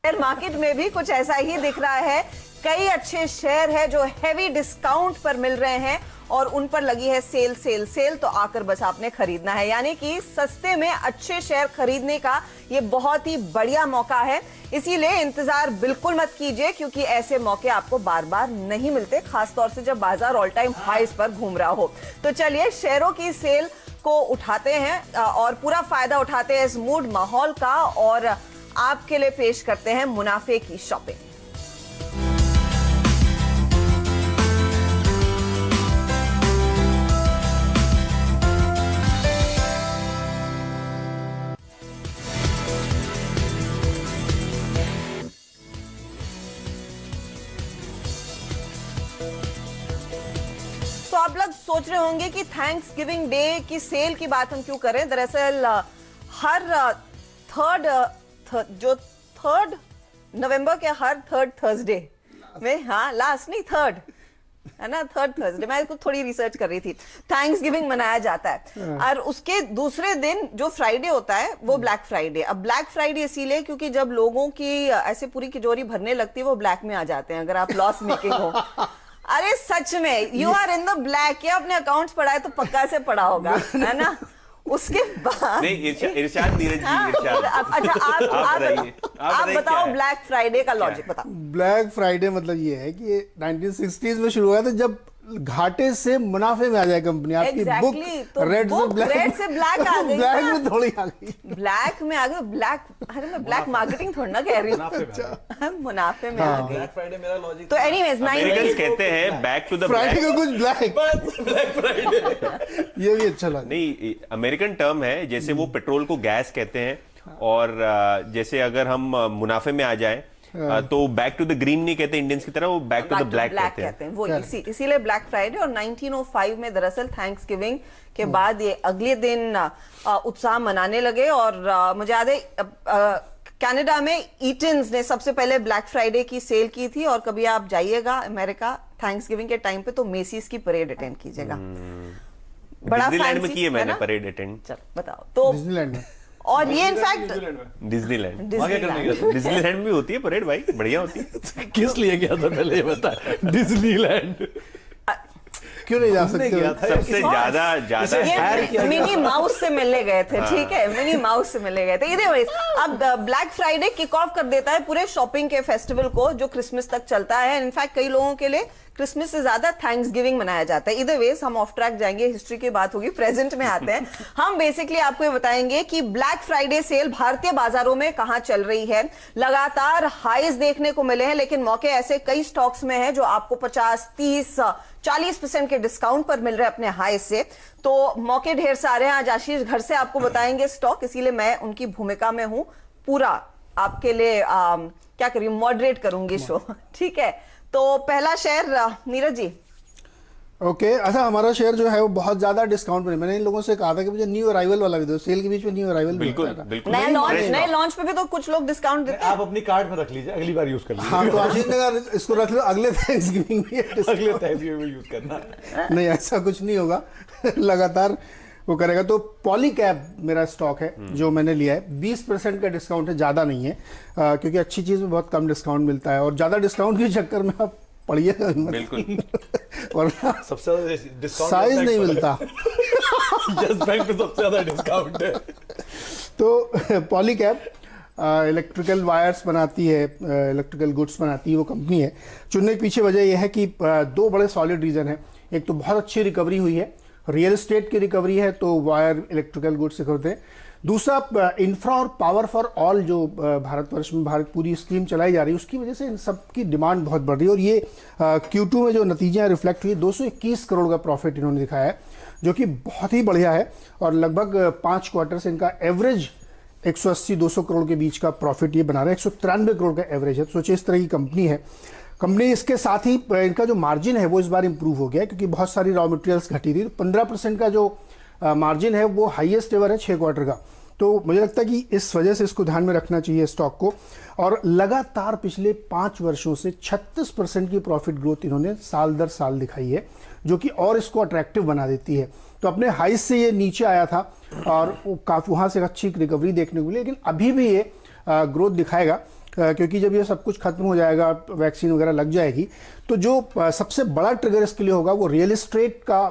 Share market में भी कुछ ऐसा ही दिख रहा है। कई अच्छे शेयर है जो हैवी डिस्काउंट पर मिल रहे हैं और उन पर लगी है सेल सेल सेल, तो आकर बस आपने खरीदना है। यानी कि सस्ते में अच्छे शेयर खरीदने का ये बहुत ही बढ़िया मौका है, इसीलिए इंतजार बिल्कुल मत कीजिए, क्योंकि ऐसे मौके आपको बार बार नहीं मिलते, खासतौर से जब बाजार ऑल टाइम हाईज पर घूम रहा हो। तो चलिए शेयरों की सेल को उठाते हैं और पूरा फायदा उठाते हैं इस मूड माहौल का, और आपके लिए पेश करते हैं मुनाफे की शॉपिंग। तो आप लोग सोच रहे होंगे कि थैंक्स गिविंग डे की सेल की बात हम क्यों करें। दरअसल हर थर्ड नवंबर के हर थर्ड थर्सडे में, हाँ लास्ट नहीं थर्ड है ना, थर्ड थर्सडे, मैं इसको थोड़ी रिसर्च कर रही थी, थैंक्स गिविंग मनाया जाता है। और उसके दूसरे दिन जो फ्राइडे होता है वो ब्लैक फ्राइडे। अब ब्लैक फ्राइडे इसीलिए क्योंकि जब लोगों की ऐसे पूरी तिजोरी भरने लगती है वो ब्लैक में आ जाते हैं, अगर आप लॉस मेकिंग हो। अरे सच में you are in the black, या अपने अकाउंट्स पढ़ा है तो पक्का से पढ़ा होगा, है ना। उसके बाद नहीं, इरशाद नीरज जी, आप बताओ ब्लैक फ्राइडे का लॉजिक बताओ। ब्लैक फ्राइडे मतलब ये है कि 1960s में शुरू हुआ था, जब घाटे से मुनाफे में आ जाए कंपनी। आपकी बुक रेड से ब्लैक आ गई, ब्लैक में थोड़ी आ गई, ब्लैक में आ गई, ब्लैक, अरे मैं ब्लैक मार्केटिंग थोड़ी ना कह रही हूँ, मुनाफे में आ गई। ब्लैक फ्राइडे मेरा लॉजिक। तो एनीवेज अमेरिकन्स कहते हैं बैक टू द फ्राइडे को कुछ ब्लैक फ्राइडे ये भी अच्छा लगा। नहीं, अमेरिकन टर्म है, जैसे वो पेट्रोल को गैस कहते हैं, और जैसे अगर हम मुनाफे में आ जाएं तो बैक टू द ग्रीन नहीं कहते इंडियंस की तरह, वो बैक टू द ब्लैक कहते हैं। वो इसीलिए ब्लैक फ्राइडे। और 1905 में दरअसल थैंक्स गिविंग के बाद ये अगले दिन उत्साह मनाने लगे, और मुझे याद है कनाडा में ईटन्स ने सबसे पहले ब्लैक फ्राइडे की सेल की थी। और कभी आप जाइएगा अमेरिका थैंक्स गिविंग के टाइम पे तो मेसीज की परेड अटेंड कीजिएगा। बड़ा डिज्नीलैंड में की है मैंने परेड अटेंड। चल बताओ तो डिज्नीलैंड में, और ये इनफैक्ट डिज्नीलैंड भी होती है परेड भाई, बढ़िया होती है। किस लिए गया था पहले ये बता। डिज्नीलैंड क्यों नहीं जा सकते? सबसे ज्यादा मिनी माउस से मिलने गए थे, ठीक है, मिनी माउस से मिलने गए थे। इधर अब ब्लैक फ्राइडे किक ऑफ कर देता है पूरे शॉपिंग के फेस्टिवल को जो क्रिसमस तक चलता है। इनफैक्ट कई लोगों के लिए क्रिसमस से ज्यादा थैंक्स गिविंग मनाया जाता है। इधर वेज हम ऑफ ट्रैक जाएंगे, हिस्ट्री की बात होगी, प्रेजेंट में आते हैं। हम बेसिकली आपको ये बताएंगे कि ब्लैक फ्राइडे सेल भारतीय बाजारों में कहां चल रही है। लगातार हाईज देखने को मिले हैं, लेकिन मौके ऐसे कई स्टॉक्स में है जो आपको 50, 30, 40% के डिस्काउंट पर मिल रहे हैं अपने हाई से। तो मौके ढेर सारे हैं। आज आशीष घर से आपको बताएंगे स्टॉक, इसीलिए मैं उनकी भूमिका में हूं, पूरा आपके लिए क्या करिए मॉडरेट करूंगी शो, ठीक है। तो पहला शेयर नीरज जी। ओके, अच्छा हमारा शेयर जो है वो बहुत ज्यादा डिस्काउंट में। मैंने इन लोगों से कहा था कि मुझे न्यू अराइवल वाला भी दो, सेल के बीच में न्यू अराइवल बिल्कुल नए लॉन्च पे भी तो कुछ लोग डिस्काउंट देते हैं। आप अपनी कार्ड में रख लीजिए, अगली बार यूज कर लीजिए। हाँ, तो आशीष ने इसको रख लो, अगले थैंक्सगिविंग में अगले थैंक्सगिविंग में यूज करना। नहीं, ऐसा कुछ नहीं होगा, लगातार वो करेगा। तो पॉलीकैब मेरा स्टॉक है जो मैंने लिया है, 20% का डिस्काउंट है, ज़्यादा नहीं है, क्योंकि अच्छी चीज़ में बहुत कम डिस्काउंट मिलता है, और ज़्यादा डिस्काउंट के चक्कर में आप पढ़िएगा बिल्कुल, वरना सबसे ज्यादा डिस्काउंट साइज नहीं मिलता। यस बैंक पे सबसे ज्यादा डिस्काउंट है। तो पॉलीकैब इलेक्ट्रिकल वायर्स बनाती है, इलेक्ट्रिकल गुड्स बनाती है, वो कंपनी है। चुनने के पीछे वजह यह है कि दो बड़े सॉलिड रीजन है। एक तो बहुत अच्छी रिकवरी हुई है, रियल एस्टेट की रिकवरी है, तो वायर इलेक्ट्रिकल गुड्स से करते हैं। दूसरा इंफ्रा और पावर फॉर ऑल जो भारतवर्ष में भारत पूरी स्कीम चलाई जा रही है, उसकी वजह से इन सब की डिमांड बहुत बढ़ रही है। और ये Q2 में जो नतीजे रिफ्लेक्ट हुई, 221 करोड़ का प्रॉफिट इन्होंने दिखाया है, जो कि बहुत ही बढ़िया है। और लगभग 5 क्वार्टर से इनका एवरेज 180-200 करोड़ के बीच का प्रॉफिट ये बना रहा है। 193 करोड़ का एवरेज है। सोचिए इस तरह की कंपनी है। कंपनी इसके साथ ही इनका जो मार्जिन है वो इस बार इंप्रूव हो गया है, क्योंकि बहुत सारी रॉ मटेरियल्स घटी थी। 15% का जो मार्जिन है वो हाईएस्ट एवर है 6 क्वार्टर का। तो मुझे लगता है कि इस वजह से इसको ध्यान में रखना चाहिए स्टॉक को। और लगातार पिछले 5 वर्षों से 36% की प्रॉफिट ग्रोथ इन्होंने साल दर साल दिखाई है, जो कि और इसको अट्रैक्टिव बना देती है। तो अपने हाइस से ये नीचे आया था और काफ़ी वहाँ से अच्छी रिकवरी देखने को मिली, लेकिन अभी भी ये ग्रोथ दिखाएगा। क्योंकि जब ये सब कुछ खत्म हो जाएगा, वैक्सीन वगैरह लग जाएगी, तो जो सबसे बड़ा ट्रिगर इसके लिए होगा वो रियल एस्टेट का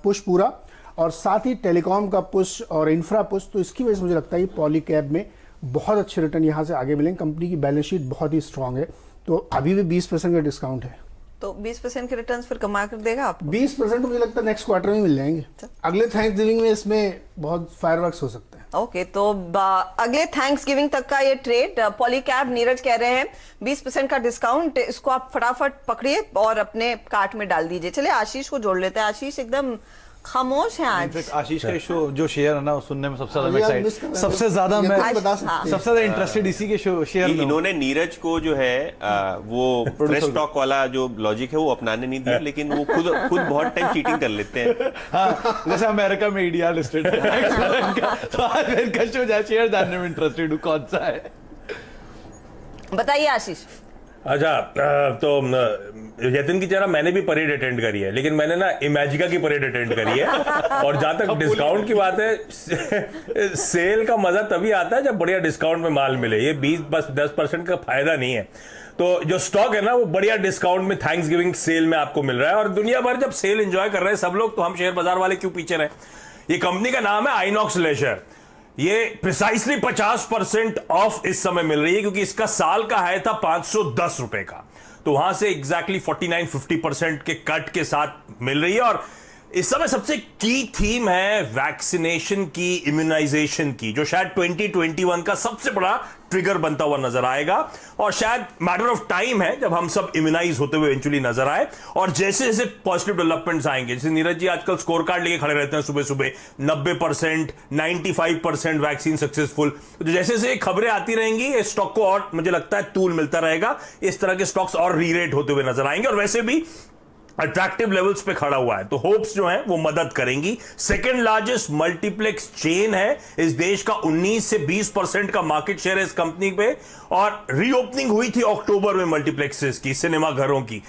पुश पूरा, और साथ ही टेलीकॉम का पुश और इंफ्रा पुश। तो इसकी वजह से मुझे लगता है कि पॉलीकैब में बहुत अच्छे रिटर्न यहाँ से आगे मिलेंगे। कंपनी की बैलेंस शीट बहुत ही स्ट्रांग है, तो अभी भी 20% का डिस्काउंट है। तो 20% के रिटर्न्स फिर कमा कर देगा आपको? 20% मुझे लगता है नेक्स्ट क्वार्टर में मिल जाएंगे। अगले थैंक्सगिविंग में इसमें बहुत फायरवर्क्स हो सकते हैं। ओके, तो अगले थैंक्सगिविंग तक का ये ट्रेड पॉलीकैब, नीरज कह रहे हैं 20% का डिस्काउंट, इसको आप फटाफट पकड़िए और अपने कार्ट में डाल दीजिए। चलिए आशीष को जोड़ लेते हैं। आशीष एकदम खामोश है आज। आशीष का शो जो शेयर है ना, वो सुनने में सबसे ज्यादा अभी आप मैं miss कर रहे हो। सबसे ज्यादा मैं ये तो बता सकते हैं। सबसे ज्यादा इंटरेस्टेड इसी के शेयर में। इन्होंने नीरज को जो है वो फ्रेश स्टॉक वाला जो लॉजिक है वो अपनाने नहीं दिया, लेकिन वो खुद बहुत टाइम चीटिंग कर लेते हैं। हाँ, जैसे अमेरिका में इंडिया लिस्टेड है, तो आज मैं इनका शो शेयर जानने में इंटरेस्टेड हूँ कौन सा है। बताइए आशीष। अच्छा, तो यतिन की तरह मैंने भी परेड अटेंड करी है, लेकिन मैंने ना इमेजिका की परेड अटेंड करी है। और जहां तक डिस्काउंट की बात है, सेल का मजा तभी आता है जब बढ़िया डिस्काउंट में माल मिले। ये 10% का फायदा नहीं है। तो जो स्टॉक है ना, वो बढ़िया डिस्काउंट में थैंक्स गिविंग सेल में आपको मिल रहा है। और दुनिया भर जब सेल एंजॉय कर रहे हैं सब लोग, तो हम शेयर बाजार वाले क्यों पीछे रहे। ये कंपनी का नाम है आइनॉक्स लेजर। ये प्रिसाइसली 50% ऑफ इस समय मिल रही है, क्योंकि इसका साल का हाई था 510 रुपए का, तो वहां से एग्जैक्टली 49-50% के कट के साथ मिल रही है। और इस समय सबसे की थीम है वैक्सीनेशन की, इम्यूनाइजेशन की, जो शायद 2021 का सबसे बड़ा ट्रिगर बनता हुआ नजर आएगा। और शायद मैटर ऑफ टाइम है जब हम सब इम्यूनाइज होते हुए इवेंचुअली नजर आए। और जैसे जैसे पॉजिटिव डेवलपमेंट्स आएंगे, जैसे नीरज जी आजकल स्कोर कार्ड लेके खड़े रहते हैं सुबह सुबह, 90%, 95% वैक्सीन सक्सेसफुल, तो जैसे जैसे खबरें आती रहेंगी, इस स्टॉक को और मुझे लगता है तूल मिलता रहेगा। इस तरह के स्टॉक्स और रीरेट होते हुए नजर आएंगे, और वैसे भी अट्रैक्टिव लेवल्स पे खड़ा हुआ है, तो होप्स जो है वो मदद करेंगी। सेकंड लार्जेस्ट मल्टीप्लेक्स चेन है इस देश का, 19 से 20% का मार्केट शेयर है इस कंपनी पे। और रीओपनिंग हुई थी अक्टूबर में मल्टीप्लेक्सेस की, सिनेमा घरों की।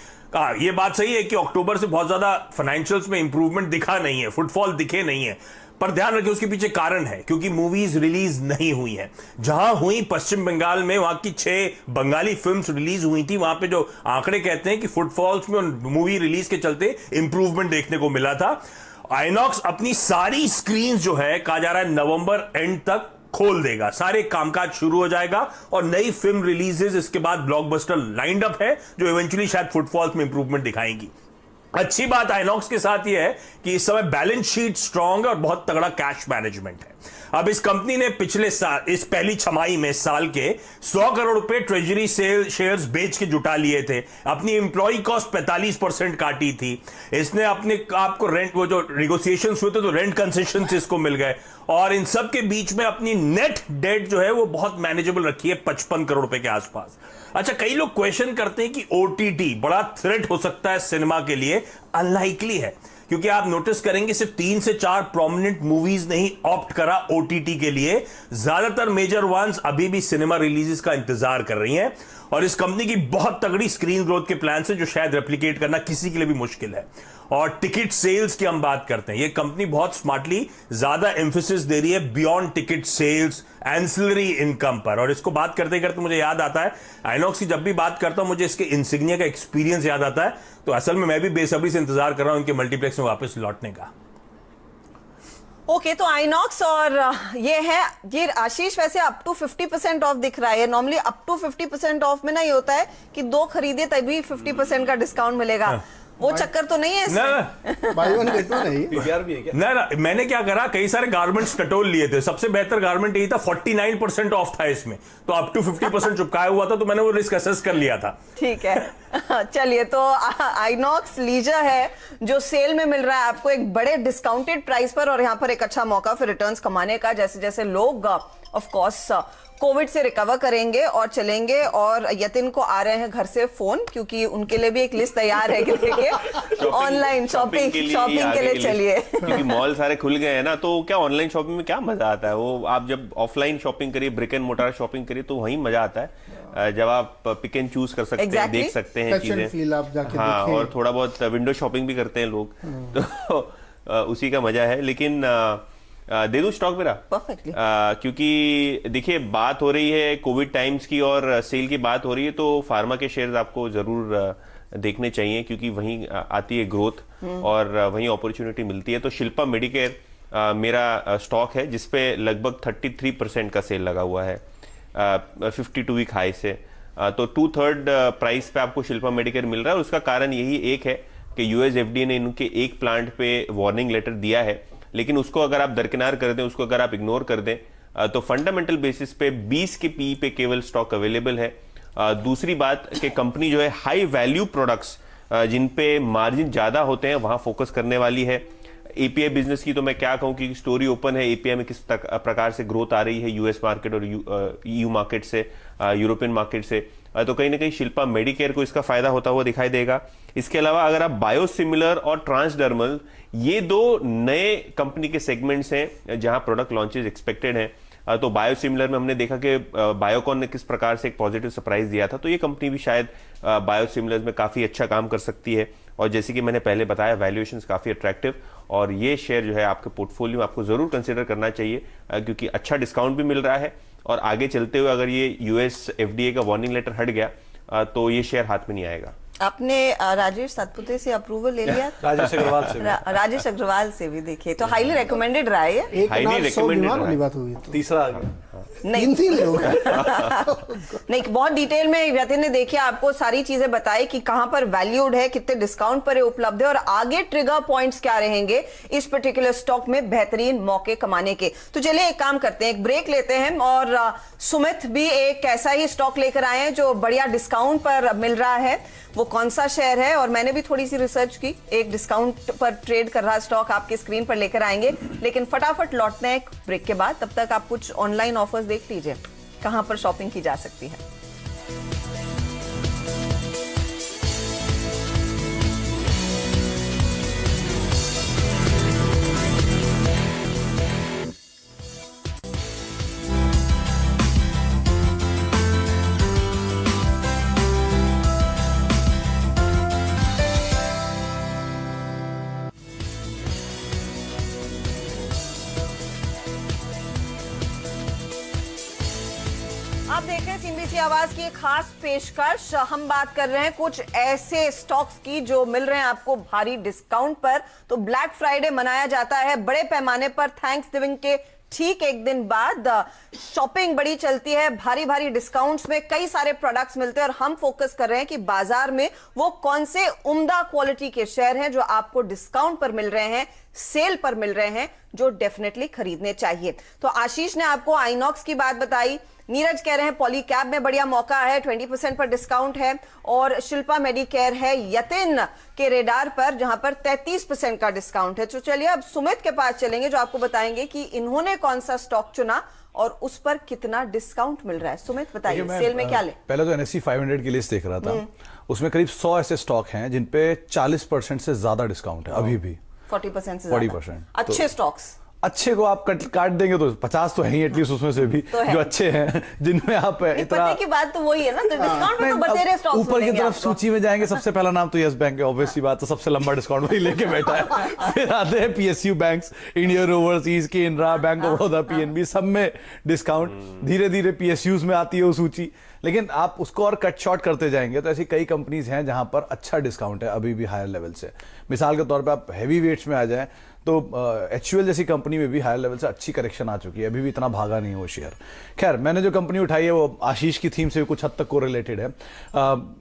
ये बात सही है कि अक्टूबर से बहुत ज्यादा फाइनेंशियल्स में इंप्रूवमेंट दिखा नहीं है, फुटफॉल दिखे नहीं है, पर ध्यान रखिए उसके पीछे कारण है, क्योंकि मूवीज रिलीज नहीं हुई हैं। जहां हुई पश्चिम बंगाल में, वहां की 6 बंगाली फिल्म्स रिलीज हुई थी, वहां पे जो आंकड़े कहते हैं कि फुटफॉल्स में मूवी रिलीज के चलते इंप्रूवमेंट देखने को मिला था। आइनॉक्स अपनी सारी स्क्रीन जो है, कहा जा रहा है नवंबर एंड तक खोल देगा, सारे कामकाज शुरू हो जाएगा, और नई फिल्म रिलीजेस इसके बाद ब्लॉकबस्टर लाइंड अप है, जो इवेंचुअली शायद फुटफॉल्स में इंप्रूवमेंट दिखाएंगी। अच्छी बात आइनॉक्स के साथ यह है कि इस समय बैलेंस शीट स्ट्रांग है और बहुत तगड़ा कैश मैनेजमेंट है। अब इस कंपनी ने पिछले साल, इस पहली छमाही में साल के 100 करोड़ रुपए ट्रेजरी शेयर्स बेच के जुटा लिए थे, अपनी एम्प्लॉय कॉस्ट 45% काटी थी, इसने अपने आपको रेंट, वो जो निगोशिएशन हुए थे तो रेंट कंसेशन इसको मिल गए, और इन सब के बीच में अपनी नेट डेट जो है वो बहुत मैनेजेबल रखी है, 55 करोड़ रुपए के आसपास। अच्छा, कई लोग क्वेश्चन करते हैं कि ओटीटी बड़ा थ्रेट हो सकता है सिनेमा के लिए। अनलाइकली है, क्योंकि आप नोटिस करेंगे सिर्फ 3 से 4 प्रोमिनेंट मूवीज ने ही ऑप्ट करा ओटीटी के लिए, ज्यादातर मेजर वंस अभी भी सिनेमा रिलीजेस का इंतजार कर रही हैं। और इस कंपनी की बहुत तगड़ी स्क्रीन ग्रोथ के प्लान से, जो शायद रेप्लिकेट करना किसी के लिए भी मुश्किल है। और टिकट सेल्स की हम बात करते हैं, ये कंपनी बहुत स्मार्टली ज्यादा एम्फेसिस दे रही है beyond ticket sales, ancillary income पर। और इसको बात करते करते मुझे याद आता है, आइनॉक्स की जब भी बात करता हूं मुझे इसके इंसिग्निया का एक्सपीरियंस याद आता है। तो असल में मैं भी बेसब्री से इंतजार कर रहा हूं इनके मल्टीप्लेक्स में वापस लौटने का। ओके, तो आइनॉक्स और ये है, ये आशीष वैसे अप टू 50% ऑफ दिख रहा है। नॉर्मली अप टू 50% ऑफ में ना ये होता है कि 2 खरीदे तभी 50% का डिस्काउंट मिलेगा। वो चक्कर तो नहीं है इसमें? बाय वन गेट वन है ये। यार भी है क्या? ना, मैंने क्या करा, कई सारे गारमेंट्स टटोल लिए थे। सबसे बेहतर गारमेंट यही था, 49% ऑफ था इसमें, तो अप टू 50% चुपकाया हुआ था, तो मैंने वो रिस्क असेस कर लिया था। ठीक है। चलिए, तो आइनॉक्स लीजर है जो सेल में मिल रहा है आपको एक बड़े डिस्काउंटेड प्राइस पर, और यहाँ पर एक अच्छा मौका फिर रिटर्न्स कमाने का, जैसे जैसे लोग ऑफ कोर्स कोविड से रिकवर करेंगे और चलेंगे। और यतिन को आ रहे हैं घर से फोन, क्योंकि उनके लिए भी एक लिस्ट तैयार है कि देखिए ऑनलाइन शॉपिंग के लिए चलिए, क्योंकि मॉल सारे खुल गए हैं ना, तो क्या ऑनलाइन शॉपिंग में क्या मजा आता है। वो आप जब ऑफलाइन शॉपिंग करिए, ब्रिक एंड मोर्टार शॉपिंग करिए, तो वहीं मजा आता है जब आप पिक एंड चूज कर सकते हैं, देख सकते हैं चीजें। हाँ, और थोड़ा बहुत विंडो शॉपिंग भी करते हैं लोग, तो उसी का मजा है। लेकिन दे दूं स्टॉक मेरा? परफेक्टली। क्योंकि देखिए बात हो रही है कोविड टाइम्स की और सेल की बात हो रही है, तो फार्मा के शेयर्स आपको जरूर देखने चाहिए, क्योंकि वहीं आती है ग्रोथ और वहीं अपॉर्चुनिटी मिलती है। तो शिल्पा मेडिकेयर मेरा स्टॉक है जिसपे लगभग 33% का सेल लगा हुआ है 52 वीक हाई से। तो 2/3 प्राइस पे आपको शिल्पा मेडिकेयर मिल रहा है, और उसका कारण यही एक है कि यूएस एफडीए ने इनके एक प्लांट पे वार्निंग लेटर दिया है, लेकिन उसको अगर आप दरकिनार कर दें, उसको अगर आप इग्नोर कर दें, तो फंडामेंटल बेसिस पे 20 के पीई पे केवल स्टॉक अवेलेबल है। दूसरी बात कि कंपनी जो है हाई वैल्यू प्रोडक्ट्स जिन पे मार्जिन ज्यादा होते हैं वहां फोकस करने वाली है। एपीआई बिजनेस की तो मैं क्या कहूं कि स्टोरी ओपन है, एपीआई में किस प्रकार से ग्रोथ आ रही है यूएस मार्केट और ईयू मार्केट से, यूरोपियन मार्केट से, तो कहीं ना कहीं शिल्पा मेडिकेयर को इसका फायदा होता हुआ दिखाई देगा। इसके अलावा अगर आप बायोसिमिलर और ट्रांसडर्मल, ये दो नए कंपनी के सेगमेंट्स हैं जहां प्रोडक्ट लॉन्चेस एक्सपेक्टेड हैं। तो बायोसिमिलर में हमने देखा कि बायोकॉन ने किस प्रकार से एक पॉजिटिव सरप्राइज दिया था, तो ये कंपनी भी शायद बायोसिमिलर्स में काफी अच्छा काम कर सकती है। और जैसे कि मैंने पहले बताया, वैल्यूएशंस काफी अट्रैक्टिव, और ये शेयर जो है आपके पोर्टफोलियो में आपको जरूर कंसीडर करना चाहिए, क्योंकि अच्छा डिस्काउंट भी मिल रहा है, और आगे चलते हुए अगर ये यूएस एफडीए का वार्निंग लेटर हट गया तो ये शेयर हाथ में नहीं आएगा। आपने राजेश सातपुते से अप्रूवल ले लिया? राजेश अग्रवाल से राजेश अग्रवाल से भी देखिए, तो हाईली रिकमेंडेड रहा है ये। एक Highly अनार 100 recommended बीमार वाली है। बात हुई तो तीसरा आ गया। नहीं तीन ले लो। नहीं, बहुत डिटेल में यतिन ने देखिए आपको सारी चीजें बताई कि कहां पर वैल्यूड है, कितने डिस्काउंट पर ये उपलब्ध है, और आगे ट्रिगर पॉइंट्स क्या रहेंगे इस पर्टिकुलर स्टॉक में बेहतरीन मौके कमाने के। तो चलिए एक काम करते हैं, एक ब्रेक लेते हैं, और सुमित भी एक ऐसा ही स्टॉक लेकर आए हैं जो बढ़िया डिस्काउंट पर मिल रहा है। वो कौन सा शेयर है, और मैंने भी थोड़ी सी रिसर्च की, एक डिस्काउंट पर ट्रेड कर रहा स्टॉक आपकी स्क्रीन पर लेकर आएंगे, लेकिन फटाफट लौटते हैं एक ब्रेक के बाद। तब तक आप कुछ ऑनलाइन ऑफर्स देख लीजिए कहां पर शॉपिंग की जा सकती है। आप देख रहे हैं सीएनबीसी आवाज की एक खास पेशकश। हम बात कर रहे हैं कुछ ऐसे स्टॉक्स की जो मिल रहे हैं आपको भारी डिस्काउंट पर। तो ब्लैक फ्राइडे मनाया जाता है बड़े पैमाने पर, थैंक्स गिविंग के ठीक एक दिन बाद शॉपिंग बड़ी चलती है, भारी भारी डिस्काउंट्स में कई सारे प्रोडक्ट्स मिलते हैं, और हम फोकस कर रहे हैं कि बाजार में वो कौन से उम्दा क्वालिटी के शेयर हैं जो आपको डिस्काउंट पर मिल रहे हैं, सेल पर मिल रहे हैं, जो डेफिनेटली खरीदने चाहिए। तो आशीष ने आपको आइनॉक्स की बात बताई, नीरज कह रहे हैं पॉलीकैब में बढ़िया मौका है, 20% पर डिस्काउंट है, और शिल्पा मेडिकेयर है यतिन के रेडार पर जहां पर 33% का डिस्काउंट है। तो चलिए अब सुमित के पास चलेंगे जो आपको बताएंगे कि इन्होंने कौन सा स्टॉक चुना और उस पर कितना डिस्काउंट मिल रहा है। सुमित बताइए, सेल में क्या ले? पहले तो NSE 500 की लिस्ट देख रहा था, उसमें करीब 100 ऐसे स्टॉक हैं जिन पे 40% से ज्यादा डिस्काउंट है अभी भी। 40% से 40%। अच्छे स्टॉक्स, अच्छे को आप काट देंगे तो 50 तो है ही एटलीस्ट उसमें से भी तो जो अच्छे हैं, जिनमें आप इतना पते की बात तो वही है ना, तो डिस्काउंट में तो बतेरे स्टॉक्स ऊपर की तरफ सूची में जाएंगे, सबसे पहला नाम तो यस बैंक है, ऑब्वियसली बात, तो सबसे लंबा डिस्काउंट वही लेके बैठा है। फिर आते हैं PSU banks, Indian overseas, Canara bank of Baroda, PNB, सब में डिस्काउंट। धीरे धीरे PSUs में आती है वो सूची, लेकिन आप उसको और कट शॉर्ट करते जाएंगे तो ऐसी कई कंपनीज हैं जहां पर अच्छा डिस्काउंट है अभी भी हायर लेवल से। मिसाल के तौर पे आप हैवी वेट्स में आ जाएं तो HUL जैसी कंपनी में भी हायर लेवल से अच्छी करेक्शन आ चुकी है, अभी भी इतना भागा नहीं वो शेयर। खैर, मैंने जो कंपनी उठाई है वो आशीष की थीम से भी कुछ हद तक कोरिलेटेड है।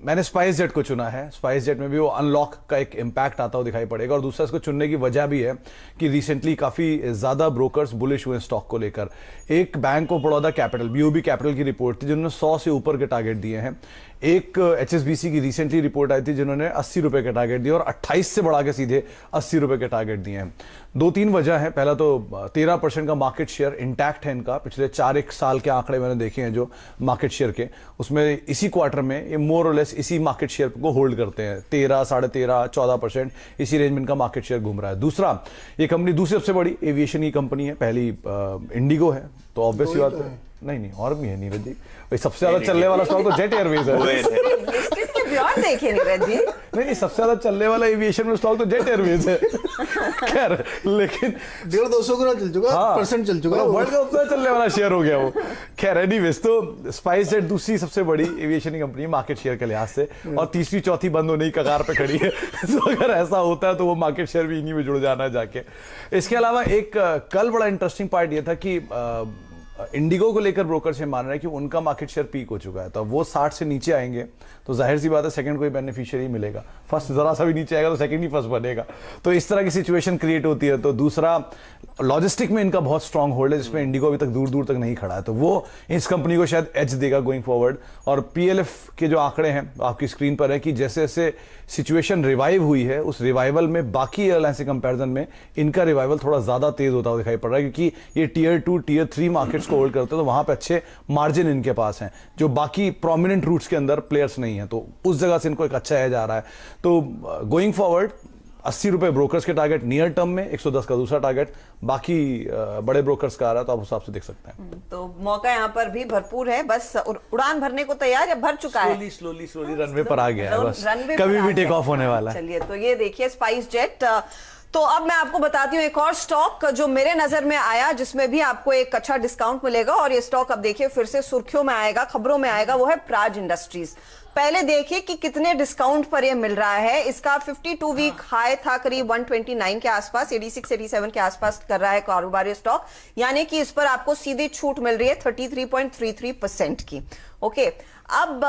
मैंने स्पाइसजेट को चुना है। स्पाइसजेट में भी वो अनलॉक का एक इम्पैक्ट आता हुआ दिखाई पड़ेगा, और दूसरा इसको चुनने की वजह भी है कि रिसेंटली काफी ज्यादा ब्रोकर्स बुलिश हुए स्टॉक को लेकर। एक bank of Baroda capital, BOB capital की रिपोर्ट थी जिन्होंने 100 से ऊपर के टारगेट दिए हैं। एक HSBC की रिसेंटली रिपोर्ट आई थी जिन्होंने 80 रुपए के टारगेट दिए और 28 से बढ़ा के सीधे 80 रुपए के टारगेट दिए हैं। 2-3 वजह है। पहला तो 13% का मार्केट शेयर इंटैक्ट है इनका। पिछले 4-1 साल के आंकड़े मैंने देखे हैं जो मार्केट शेयर के, उसमें इसी क्वार्टर में ये मोर और लेस इसी मार्केट शेयर को होल्ड करते हैं। 13, 13.5, 14% इसी रेंज में इनका मार्केट शेयर घूम रहा है। दूसरा, ये कंपनी दूसरी सबसे बड़ी एविएशन की कंपनी है, पहली इंडिगो है, तो ऑब्वियसली बात है। नहीं और भी है नीरज जी, सबसे ज्यादा चलने वाला स्टॉक तो जेट एयरवेज है। लिस्टेड के भी और देखिए नीरज जी। नहीं, सबसे ज्यादा चलने वाला एविएशन में स्टॉक तो जेट एयरवेज है। खैर, लेकिन 150 गुना चल चुका, परसेंट चल चुका, वर्ल्ड का उतना चलने वाला शेयर हो गया वो। खैर एनीवेज, तो स्पाइस जेट दूसरी सबसे बड़ी एविएशन की कंपनी है मार्केट शेयर के लिहाज से, और तीसरी चौथी बंद होने की कगार पे खड़ी है। तो अगर ऐसा होता है तो वो मार्केट शेयर भी इन्हीं में जुड़ जाना है जाके। इसके अलावा एक कल बड़ा इंटरेस्टिंग पार्ट ये था कि इंडिगो को लेकर ब्रोकर से मान रहे हैं कि उनका मार्केट शेयर पीक हो चुका है, तो वो 60 से नीचे आएंगे तो जाहिर सी बात है सेकंड कोई बेनिफिशियरी मिलेगा, फर्स्ट जरा सा भी नीचे आएगा तो सेकंड ही फर्स्ट बनेगा। तो इस तरह की सिचुएशन क्रिएट होती है। तो दूसरा, लॉजिस्टिक में इनका बहुत स्ट्रांग होल्ड है जिसमें इंडिगो अभी तक दूर दूर तक नहीं खड़ा है, तो वो इस कंपनी को शायद एज देगा गोइंग फॉरवर्ड। और पीएलएफ के जो आंकड़े हैं आपकी स्क्रीन पर है कि जैसे जैसे सिचुएशन रिवाइव हुई है, उस रिवाइवल में बाकी एयरलाइंस के कंपैरिजन में इनका रिवाइवल थोड़ा ज्यादा तेज होता हुआ दिखाई पड़ रहा है, क्योंकि ये टियर 2 टियर 3 मार्केट्स को होल्ड करते हैं, तो वहां पे अच्छे मार्जिन इनके पास हैं जो बाकी प्रोमिनेंट रूट्स के अंदर प्लेयर्स नहीं है, तो उस जगह से इनको एक अच्छा एज आ रहा है। तो गोइंग फॉरवर्ड 80 रुपए ब्रोकर्स के टारगेट नियर टर्म में, 110 का दूसरा टारगेट, बाकी बड़े ब्रोकर्स का आ रहा है, तो आप उस हिसाब से देख सकते हैं। तो मौका यहाँ पर भी भरपूर है, बस उड़ान भरने को तैयार या भर चुका है? स्लोली रनवे पर आ गया है, बस रनवे कभी भी टेक ऑफ होने वाला है। चलिए, तो ये देखिए स्पाइस जेट। तो अब मैं आपको बताती हूँ एक और स्टॉक जो मेरे नजर में आया जिसमें भी आपको एक अच्छा डिस्काउंट मिलेगा, और ये स्टॉक अब देखिए फिर से सुर्खियों में आएगा, खबरों में आएगा, वो है प्राज इंडस्ट्रीज। पहले देखिए कि कितने डिस्काउंट पर ये मिल रहा है। इसका 52 वीक हाई था करीब 129 के आसपास, 86-87 के आसपास कर रहा है कारोबार ये स्टॉक, यानी कि इस पर आपको सीधी छूट मिल रही है 33.33% की। ओके, अब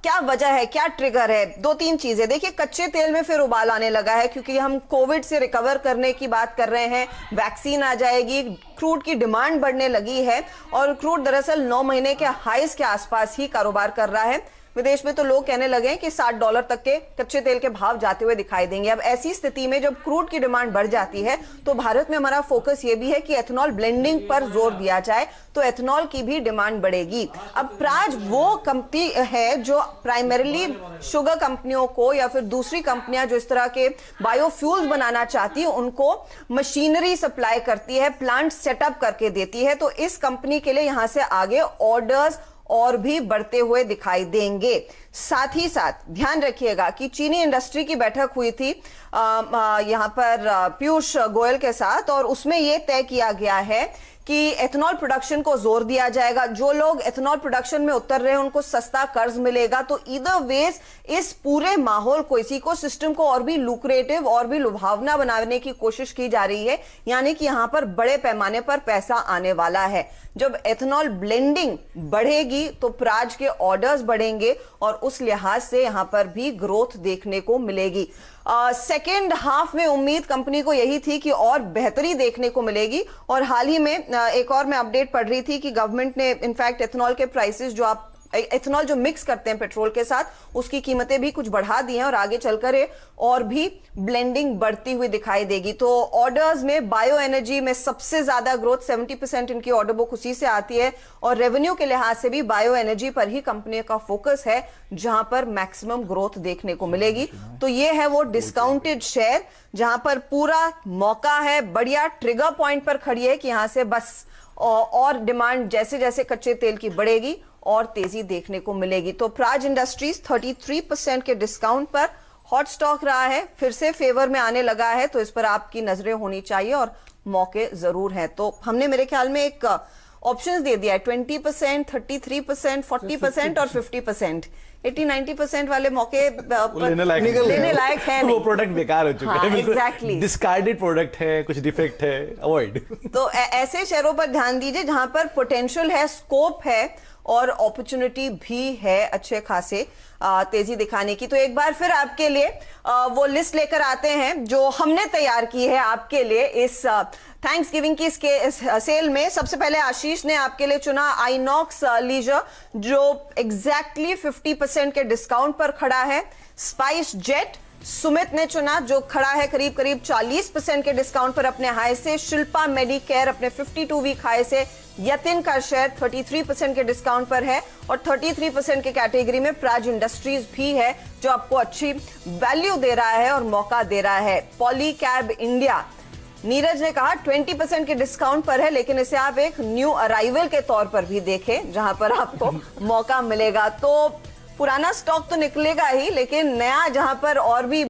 क्या वजह है, क्या ट्रिगर है? 2-3 चीजें देखिए। कच्चे तेल में फिर उबाल आने लगा है क्योंकि हम कोविड से रिकवर करने की बात कर रहे हैं, वैक्सीन आ जाएगी, क्रूड की डिमांड बढ़ने लगी है, और क्रूड दरअसल 9 महीने के हाईज के आसपास ही कारोबार कर रहा है। विदेश में तो लोग कहने लगे हैं कि $60 तक के कच्चे तेल के भाव जाते हुए दिखाई देंगे। अब ऐसी स्थिति में जब क्रूड की डिमांड बढ़ जाती है तो भारत में हमारा फोकस ये भी है कि एथेनॉल ब्लेंडिंग पर जोर दिया जाए, तो एथेनॉल की भी डिमांड बढ़ेगी। अब प्राज वो कंपनी है जो प्राइमरीली शुगर कंपनियों को या फिर दूसरी कंपनियां जो इस तरह के बायोफ्यूल्स बनाना चाहती है उनको मशीनरी सप्लाई करती है, प्लांट सेटअप करके देती है। तो इस कंपनी के लिए यहां से आगे ऑर्डर्स और भी बढ़ते हुए दिखाई देंगे। साथ ही साथ ध्यान रखिएगा कि चीनी इंडस्ट्री की बैठक हुई थी यहां पर पीयूष गोयल के साथ, और उसमें यह तय किया गया है कि एथेनॉल प्रोडक्शन को जोर दिया जाएगा। जो लोग एथेनॉल प्रोडक्शन में उतर रहे हैं उनको सस्ता कर्ज मिलेगा। तो ईदर वेज इस पूरे माहौल को, इस इकोसिस्टम को और भी लुक्रेटिव और भी लुभावना बनाने की कोशिश की जा रही है, यानी कि यहां पर बड़े पैमाने पर पैसा आने वाला है। जब एथेनॉल ब्लेंडिंग बढ़ेगी तो प्राज के ऑर्डर्स बढ़ेंगे और उस लिहाज से यहां पर भी ग्रोथ देखने को मिलेगी। सेकेंड हाफ में उम्मीद कंपनी को यही थी कि और बेहतरी देखने को मिलेगी, और हाल ही में एक और मैं अपडेट पढ़ रही थी कि गवर्नमेंट ने इनफैक्ट एथेनॉल के प्राइसेस जो आप एथेनॉल जो मिक्स करते हैं पेट्रोल के साथ उसकी कीमतें भी कुछ बढ़ा दी हैं, और आगे चलकर और भी ब्लेंडिंग बढ़ती हुई दिखाई देगी। तो ऑर्डर्स में बायो एनर्जी में सबसे ज्यादा ग्रोथ, 70% इनकी ऑर्डर बुक उसी से आती है, और रेवेन्यू के लिहाज से भी बायो एनर्जी पर ही कंपनी का फोकस है जहां पर मैक्सिमम ग्रोथ देखने को मिलेगी। तो ये है वो डिस्काउंटेड शेयर जहां पर पूरा मौका है, बढ़िया ट्रिगर पॉइंट पर खड़ी है कि यहां से बस और डिमांड जैसे जैसे कच्चे तेल की बढ़ेगी और तेजी देखने को मिलेगी। तो प्राज इंडस्ट्रीज 33% के डिस्काउंट पर हॉट स्टॉक रहा है, फिर से फेवर में आने लगा है, तो इस पर आपकी नजरें होनी चाहिए और मौके जरूर हैं। तो हमने मेरे ख्याल में एक ऑप्शंस दे दिया है 20%, 33%, 40% और 50%। 80-90% वाले मौके लेने लायक है वो प्रोडक्ट बेकार हो चुके हैं, एग्जैक्टली डिस्कार्डेड प्रोडक्ट है, कुछ डिफेक्ट है, अवॉइड। तो ऐसे शेयरों पर ध्यान दीजिए जहां पर पोटेंशियल है, स्कोप है और अपॉर्चुनिटी भी है अच्छे खासे तेजी दिखाने की। तो एक बार फिर आपके लिए वो लिस्ट लेकर आते हैं जो हमने तैयार की है आपके लिए इस थैंक्स गिविंग की सेल में। सबसे पहले आशीष ने आपके लिए चुना आइनॉक्स लीजर जो एग्जैक्टली 50% के डिस्काउंट पर खड़ा है। स्पाइस जेट सुमित ने चुना जो खड़ा है करीब करीब 40% के डिस्काउंट पर अपने हाई से। शिल्पा मेडिकेयर अपने 52 वीक हाई से। यतिन का शेयर 33% के डिस्काउंट पर है, और 33% के कैटेगरी में प्राज इंडस्ट्रीज भी है जो आपको अच्छी वैल्यू दे रहा है और मौका दे रहा है। पॉलीकैब इंडिया, नीरज ने कहा 20% के डिस्काउंट पर है, लेकिन इसे आप एक न्यू अराइवल के तौर पर भी देखें जहां पर आपको मौका मिलेगा। तो पुराना स्टॉक तो निकलेगा ही, लेकिन नया जहां पर और भी